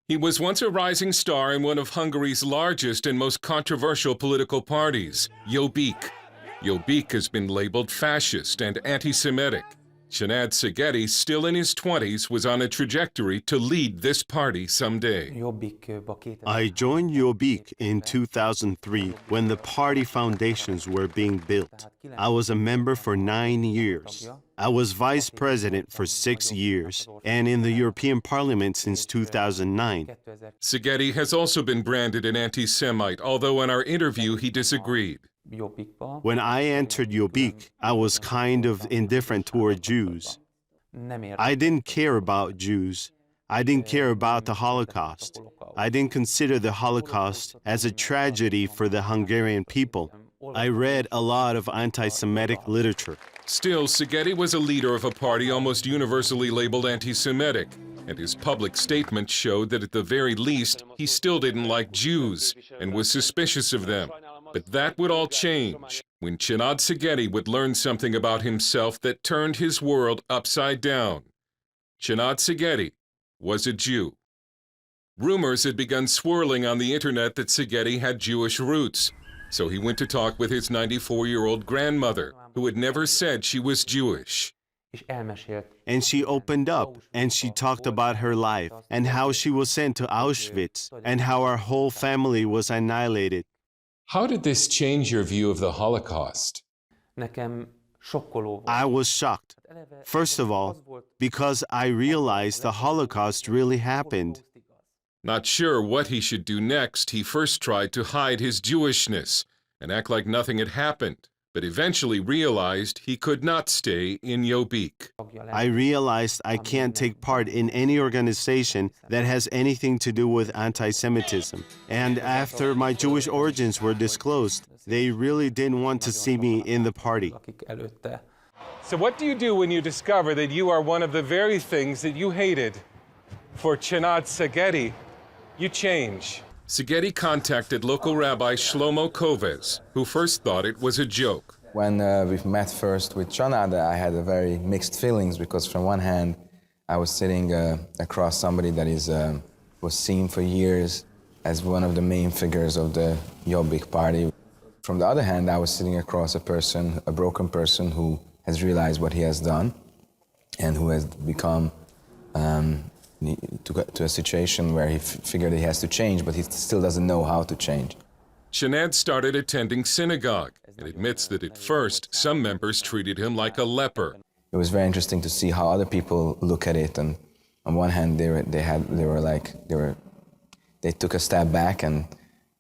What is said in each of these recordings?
He was once a rising star in one of Hungary's largest and most controversial political parties, Jobbik. Jobbik has been labeled fascist and anti-Semitic. Csanád Szegedy, still in his 20s, was on a trajectory to lead this party someday. I joined Jobbik in 2003 when the party foundations were being built. I was a member for 9 years. I was vice president for 6 years and in the European Parliament since 2009. Szegedy has also been branded an anti-Semite, although in our interview he disagreed. When I entered Jobbik, I was kind of indifferent toward Jews. I didn't care about Jews. I didn't care about the Holocaust. I didn't consider the Holocaust as a tragedy for the Hungarian people. I read a lot of anti-Semitic literature. Still, Szegedy was a leader of a party almost universally labeled anti-Semitic, and his public statements showed that at the very least, he still didn't like Jews and was suspicious of them. But that would all change when Csanád Szegedy would learn something about himself that turned his world upside down. Csanád Szegedy was a Jew. Rumors had begun swirling on the internet that Szegedy had Jewish roots, so he went to talk with his 94-year-old grandmother, who had never said she was Jewish. And she opened up and she talked about her life and how she was sent to Auschwitz and how our whole family was annihilated. How did this change your view of the Holocaust? I was shocked. First of all, because I realized the Holocaust really happened. Not sure what he should do next, he first tried to hide his Jewishness and act like nothing had happened, but eventually realized he could not stay in Jobbik. I realized I can't take part in any organization that has anything to do with anti-Semitism. And after my Jewish origins were disclosed, they really didn't want to see me in the party. So what do you do when you discover that you are one of the very things that you hated? For Csanád Szegedy, you change. Szegedy contacted local rabbi Shlomo Koves, who first thought it was a joke. When we met first with Csanád, I had a very mixed feelings because from one hand, I was sitting across somebody that was seen for years as one of the main figures of the Jobbik party. From the other hand, I was sitting across a person, a broken person who has realized what he has done and who has become to a situation where he figured he has to change, but he still doesn't know how to change. Csanád started attending synagogue and admits that at first some members treated him like a leper. It was very interesting to see how other people look at it, and on one hand they took a step back and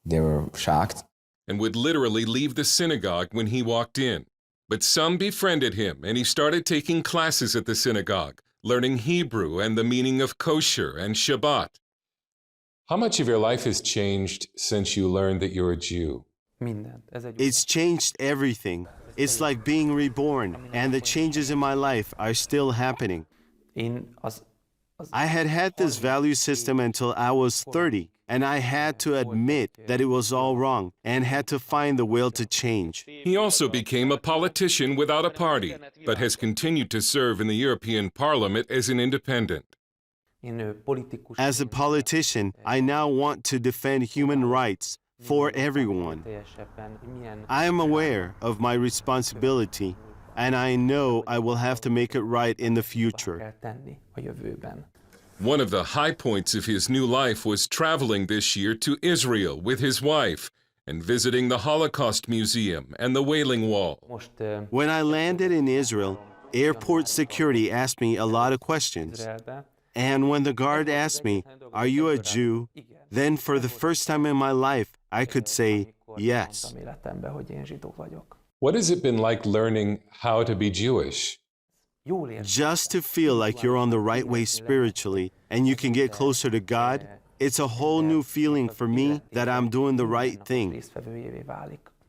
they were shocked. And would literally leave the synagogue when he walked in. But some befriended him and he started taking classes at the synagogue, learning Hebrew and the meaning of kosher and Shabbat. How much of your life has changed since you learned that you're a Jew? It's changed everything. It's like being reborn, and the changes in my life are still happening. I had this value system until I was 30, and I had to admit that it was all wrong and had to find the will to change. He also became a politician without a party, but has continued to serve in the European Parliament as an independent. As a politician, I now want to defend human rights for everyone. I am aware of my responsibility, and I know I will have to make it right in the future. One of the high points of his new life was traveling this year to Israel with his wife and visiting the Holocaust Museum and the Wailing Wall. When I landed in Israel, airport security asked me a lot of questions. And when the guard asked me, "Are you a Jew?" then for the first time in my life, I could say yes. What has it been like learning how to be Jewish? Just to feel like you're on the right way spiritually and you can get closer to God, it's a whole new feeling for me that I'm doing the right thing.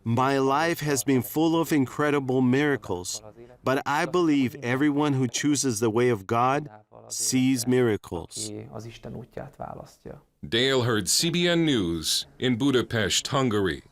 My life has been full of incredible miracles, but I believe everyone who chooses the way of God sees miracles. Dale Hurd, CBN News in Budapest, Hungary.